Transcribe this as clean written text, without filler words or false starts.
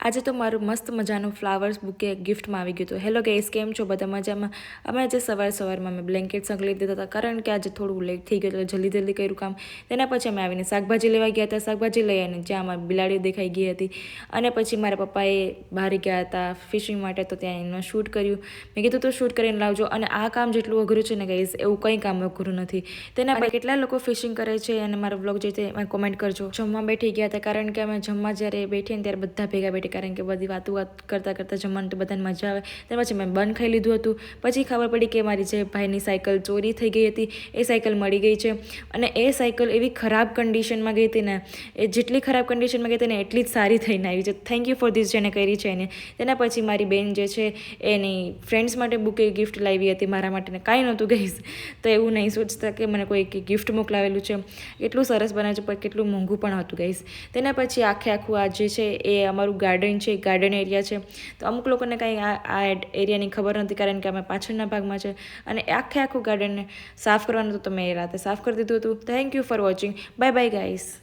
આજે તો મારું મસ્ત મજાનું ફ્લાવર્સ બુકે ગિફ્ટમાં આવી ગયું હતું. હેલો ગાઈસ, કેમ છો બધા મજામાં? અમે આજે સવારમાં મેં બ્લેન્કેટ સંકલી દીધા હતા કારણ કે આજે થોડું લેટ થઈ ગયું એટલે જલ્દી કર્યું કામ. તેના પછી અમે આવીને શાકભાજી લેવા ગયા હતા. શાકભાજી લઈ આવીને જ્યાં અમારી બિલાડી દેખાઈ ગઈ હતી અને પછી મારા પપ્પાએ બહાર ગયા હતા ફિશિંગ માટે, તો ત્યાં એનું શૂટ કર્યું. મેં કીધું તો શૂટ કરીને લાવજો. અને આ કામ જેટલું અઘરું છે ને ગાઈસ, એવું કંઈ કામ અઘરું નથી. તેના પછી કેટલા લોકો ફિશિંગ કરે છે અને મારો વ્લોગ જે છે એમાં કોમેન્ટ કરજો. જમવા બેઠી ગયા હતા કારણ કે અમે જમવા જ્યારે બેઠીએ ને ત્યારે બધા ભેગા બેઠી, કારણ કે બધી વાત કરતાં જમવાનું તો બધાને મજા આવે. ત્યાર પછી મેં બન ખાઈ લીધું હતું. પછી ખબર પડી કે મારી જે ભાઈની સાયકલ ચોરી થઈ ગઈ હતી, એ સાયકલ મળી ગઈ છે. અને એ સાયકલ એવી ખરાબ કન્ડિશનમાં ગઈ હતી ને, એ જેટલી ખરાબ કન્ડિશનમાં ગઈ હતી ને એટલી જ સારી થઈને આવી છે. થેન્ક યુ ફોર ધીસ જેને કરી છે એને. તેના પછી મારી બેન જે છે એની ફ્રેન્ડ્સ માટે બુકે ગિફ્ટ લાવી હતી, મારા માટે ને કાંઈ નહોતું ગઈશ. તો એવું નહીં સોચતા કે મને કોઈ ગિફ્ટ મોકલાવેલું છે. એટલું સરસ બનાવે છે પણ કેટલું મોંઘું પણ હતું ગઈશ. તેના પછી આખું આ જે છે એ અમારું ગાર્ડન છે, ગાર્ડન એરિયા છે. તો અમુક લોકોને કાંઈ આ એરિયાની ખબર નથી કારણ કે અમે પાછળના ભાગમાં છે. અને આખું ગાર્ડનને સાફ કરવાનું હતું તો મેં એ રાતે સાફ કરી દીધું હતું. Thank you for watching. Bye bye guys.